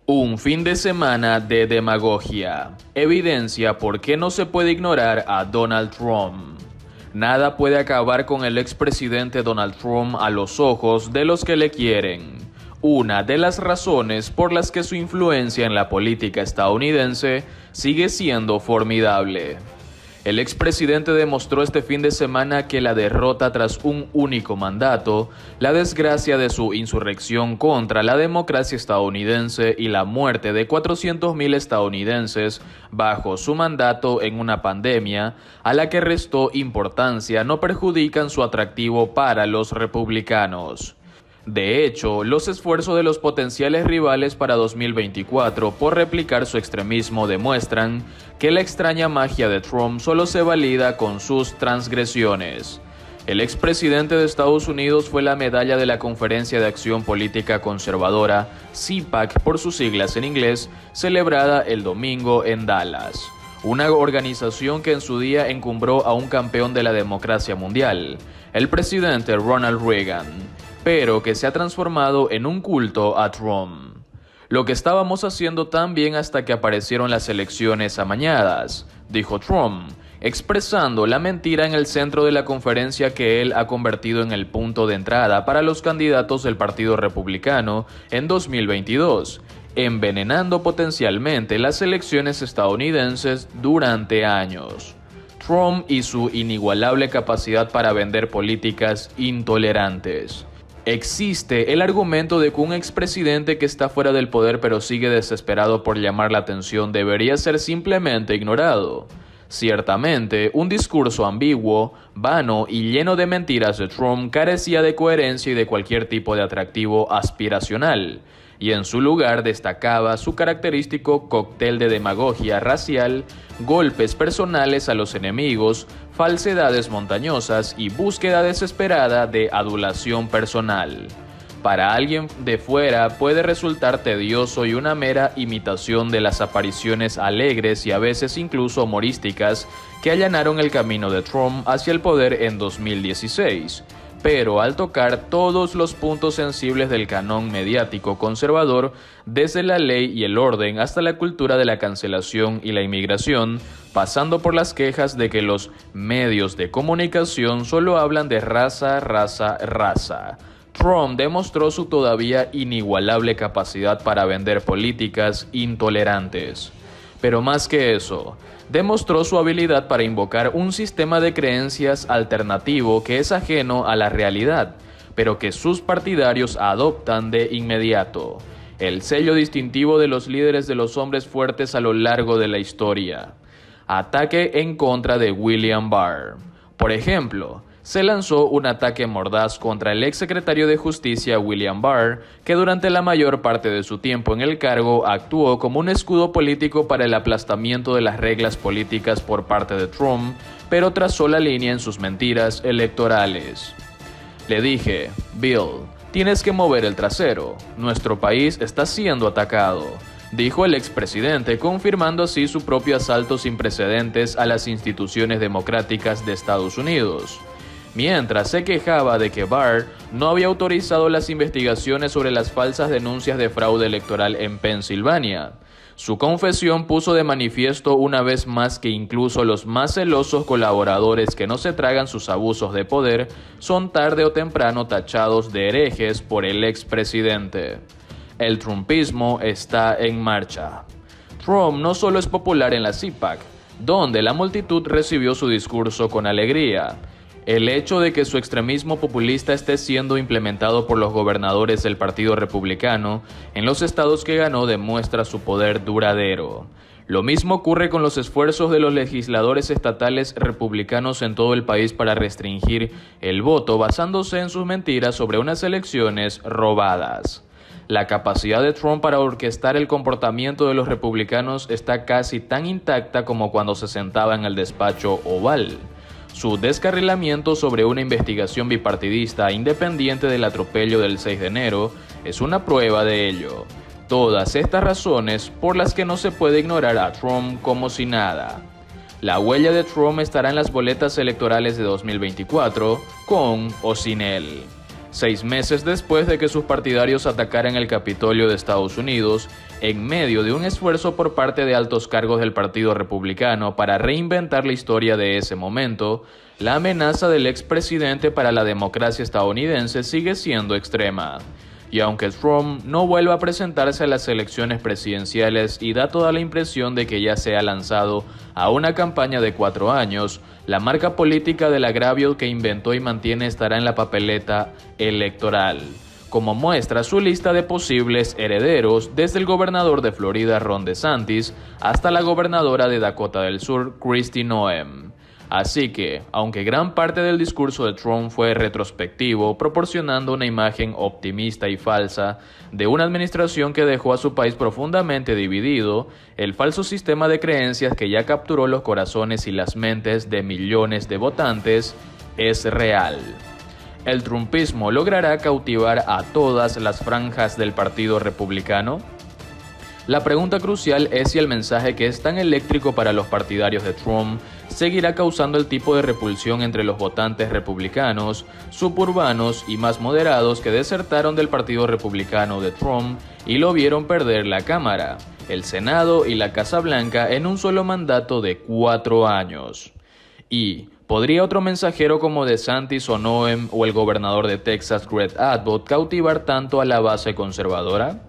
Un fin de semana de demagogia. Evidencia por qué no se puede ignorar a Donald Trump. Nada puede acabar con el expresidente Donald Trump a los ojos de los que le quieren. Una de las razones por las que su influencia en la política estadounidense sigue siendo formidable. El expresidente demostró este fin de semana que la derrota tras un único mandato, la desgracia de su insurrección contra la democracia estadounidense y la muerte de 400,000 estadounidenses bajo su mandato en una pandemia a la que restó importancia no perjudican su atractivo para los republicanos. De hecho, los esfuerzos de los potenciales rivales para 2024 por replicar su extremismo demuestran que la extraña magia de Trump solo se valida con sus transgresiones. El expresidente de Estados Unidos fue la medalla de la Conferencia de Acción Política Conservadora, CPAC por sus siglas en inglés, celebrada el domingo en Dallas. Una organización que en su día encumbró a un campeón de la democracia mundial, el presidente Ronald Reagan, pero que se ha transformado en un culto a Trump. Lo que estábamos haciendo tan bien hasta que aparecieron las elecciones amañadas, dijo Trump, expresando la mentira en el centro de la conferencia que él ha convertido en el punto de entrada para los candidatos del Partido Republicano en 2022, envenenando potencialmente las elecciones estadounidenses durante años. Trump y su inigualable capacidad para vender políticas intolerantes. Existe el argumento de que un expresidente que está fuera del poder pero sigue desesperado por llamar la atención debería ser simplemente ignorado. Ciertamente, un discurso ambiguo, vano y lleno de mentiras de Trump carecía de coherencia y de cualquier tipo de atractivo aspiracional, y en su lugar destacaba su característico cóctel de demagogia racial, golpes personales a los enemigos, falsedades montañosas y búsqueda desesperada de adulación personal. Para alguien de fuera puede resultar tedioso y una mera imitación de las apariciones alegres y a veces incluso humorísticas que allanaron el camino de Trump hacia el poder en 2016. Pero al tocar todos los puntos sensibles del canon mediático conservador, desde la ley y el orden hasta la cultura de la cancelación y la inmigración, pasando por las quejas de que los medios de comunicación solo hablan de raza, Trump demostró su todavía inigualable capacidad para vender políticas intolerantes. Pero más que eso, demostró su habilidad para invocar un sistema de creencias alternativo que es ajeno a la realidad, pero que sus partidarios adoptan de inmediato. El sello distintivo de los líderes de los hombres fuertes a lo largo de la historia. Ataque en contra de William Barr. Por ejemplo, se lanzó un ataque mordaz contra el exsecretario de Justicia William Barr, que durante la mayor parte de su tiempo en el cargo actuó como un escudo político para el aplastamiento de las reglas políticas por parte de Trump, pero trazó la línea en sus mentiras electorales. Le dije, Bill, tienes que mover el trasero, nuestro país está siendo atacado, dijo el expresidente, confirmando así su propio asalto sin precedentes a las instituciones democráticas de Estados Unidos. Mientras se quejaba de que Barr no había autorizado las investigaciones sobre las falsas denuncias de fraude electoral en Pensilvania. Su confesión puso de manifiesto una vez más que incluso los más celosos colaboradores que no se tragan sus abusos de poder son tarde o temprano tachados de herejes por el expresidente. El trumpismo está en marcha. Trump no solo es popular en la CPAC, donde la multitud recibió su discurso con alegría. El hecho de que su extremismo populista esté siendo implementado por los gobernadores del Partido Republicano en los estados que ganó demuestra su poder duradero. Lo mismo ocurre con los esfuerzos de los legisladores estatales republicanos en todo el país para restringir el voto basándose en sus mentiras sobre unas elecciones robadas. La capacidad de Trump para orquestar el comportamiento de los republicanos está casi tan intacta como cuando se sentaba en el despacho Oval. Su descarrilamiento sobre una investigación bipartidista independiente del atropello del 6 de enero es una prueba de ello. Todas estas razones por las que no se puede ignorar a Trump como si nada. La huella de Trump estará en las boletas electorales de 2024, con o sin él. 6 meses después de que sus partidarios atacaran el Capitolio de Estados Unidos, en medio de un esfuerzo por parte de altos cargos del Partido Republicano para reinventar la historia de ese momento, la amenaza del expresidente para la democracia estadounidense sigue siendo extrema. Y aunque Trump no vuelva a presentarse a las elecciones presidenciales y da toda la impresión de que ya se ha lanzado a una campaña de 4 años, la marca política del agravio que inventó y mantiene estará en la papeleta electoral. Como muestra su lista de posibles herederos, desde el gobernador de Florida Ron DeSantis hasta la gobernadora de Dakota del Sur Kristi Noem. Así que, aunque gran parte del discurso de Trump fue retrospectivo, proporcionando una imagen optimista y falsa de una administración que dejó a su país profundamente dividido, el falso sistema de creencias que ya capturó los corazones y las mentes de millones de votantes es real. ¿El trumpismo logrará cautivar a todas las franjas del Partido Republicano? La pregunta crucial es si el mensaje que es tan eléctrico para los partidarios de Trump seguirá causando el tipo de repulsión entre los votantes republicanos, suburbanos y más moderados que desertaron del Partido Republicano de Trump y lo vieron perder la Cámara, el Senado y la Casa Blanca en un solo mandato de 4 años. Y ¿podría otro mensajero como DeSantis o Noem o el gobernador de Texas Greg Abbott cautivar tanto a la base conservadora?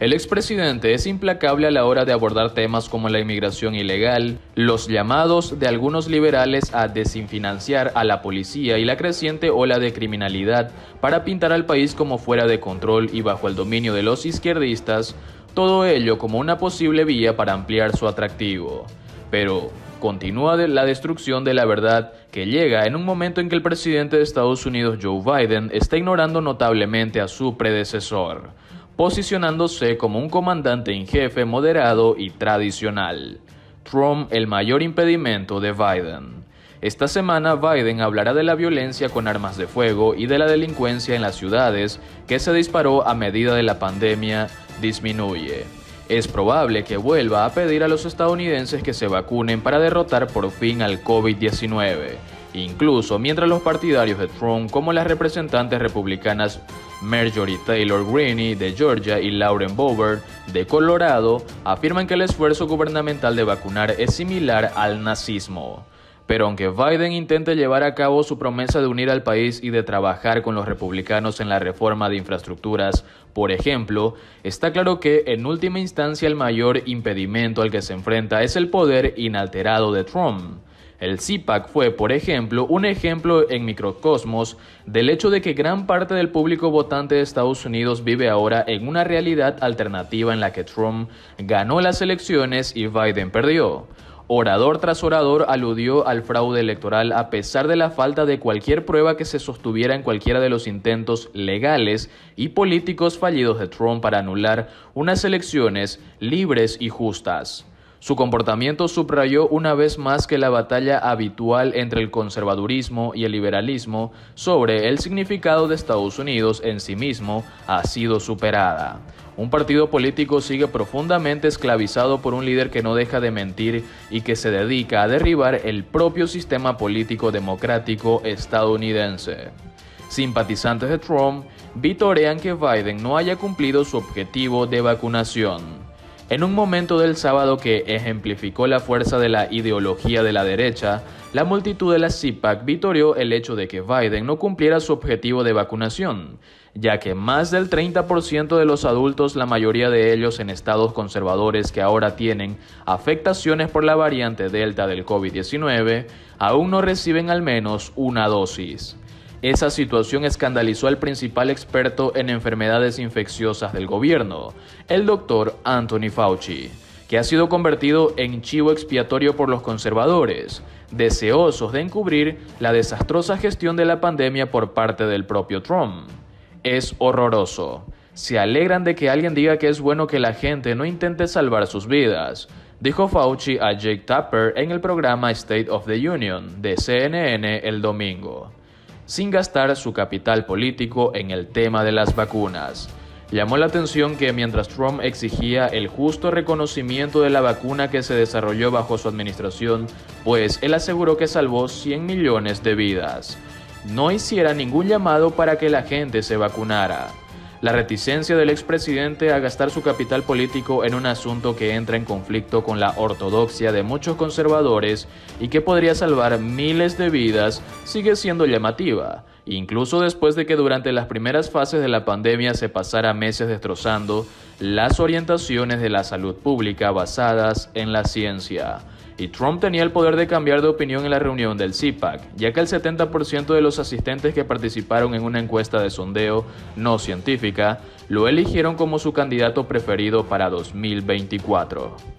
El expresidente es implacable a la hora de abordar temas como la inmigración ilegal, los llamados de algunos liberales a desinfinanciar a la policía y la creciente ola de criminalidad para pintar al país como fuera de control y bajo el dominio de los izquierdistas, todo ello como una posible vía para ampliar su atractivo. Pero continúa la destrucción de la verdad que llega en un momento en que el presidente de Estados Unidos, Joe Biden, está ignorando notablemente a su predecesor, posicionándose como un comandante en jefe moderado y tradicional. Trump, el mayor impedimento de Biden. Esta semana Biden hablará de la violencia con armas de fuego y de la delincuencia en las ciudades que se disparó a medida de la pandemia disminuye. Es probable que vuelva a pedir a los estadounidenses que se vacunen para derrotar por fin al COVID-19. Incluso mientras los partidarios de Trump, como las representantes republicanas Marjorie Taylor Greene de Georgia y Lauren Boebert de Colorado, afirman que el esfuerzo gubernamental de vacunar es similar al nazismo. Pero aunque Biden intente llevar a cabo su promesa de unir al país y de trabajar con los republicanos en la reforma de infraestructuras, por ejemplo, está claro que en última instancia el mayor impedimento al que se enfrenta es el poder inalterado de Trump. El CPAC fue, por ejemplo, un ejemplo en microcosmos del hecho de que gran parte del público votante de Estados Unidos vive ahora en una realidad alternativa en la que Trump ganó las elecciones y Biden perdió. Orador tras orador aludió al fraude electoral a pesar de la falta de cualquier prueba que se sostuviera en cualquiera de los intentos legales y políticos fallidos de Trump para anular unas elecciones libres y justas. Su comportamiento subrayó una vez más que la batalla habitual entre el conservadurismo y el liberalismo sobre el significado de Estados Unidos en sí mismo ha sido superada. Un partido político sigue profundamente esclavizado por un líder que no deja de mentir y que se dedica a derribar el propio sistema político democrático estadounidense. Simpatizantes de Trump vitorean que Biden no haya cumplido su objetivo de vacunación. En un momento del sábado que ejemplificó la fuerza de la ideología de la derecha, la multitud de la CPAC vitoreó el hecho de que Biden no cumpliera su objetivo de vacunación, ya que más del 30% de los adultos, la mayoría de ellos en estados conservadores que ahora tienen afectaciones por la variante Delta del COVID-19, aún no reciben al menos una dosis. Esa situación escandalizó al principal experto en enfermedades infecciosas del gobierno, el doctor Anthony Fauci, que ha sido convertido en chivo expiatorio por los conservadores, deseosos de encubrir la desastrosa gestión de la pandemia por parte del propio Trump. Es horroroso. Se alegran de que alguien diga que es bueno que la gente no intente salvar sus vidas, dijo Fauci a Jake Tapper en el programa State of the Union de CNN el domingo, sin gastar su capital político en el tema de las vacunas. Llamó la atención que mientras Trump exigía el justo reconocimiento de la vacuna que se desarrolló bajo su administración, pues él aseguró que salvó 100 millones de vidas. no hiciera ningún llamado para que la gente se vacunara. La reticencia del expresidente a gastar su capital político en un asunto que entra en conflicto con la ortodoxia de muchos conservadores y que podría salvar miles de vidas sigue siendo llamativa, incluso después de que durante las primeras fases de la pandemia se pasara meses destrozando las orientaciones de la salud pública basadas en la ciencia. Y Trump tenía el poder de cambiar de opinión en la reunión del CPAC, ya que el 70% de los asistentes que participaron en una encuesta de sondeo no científica lo eligieron como su candidato preferido para 2024.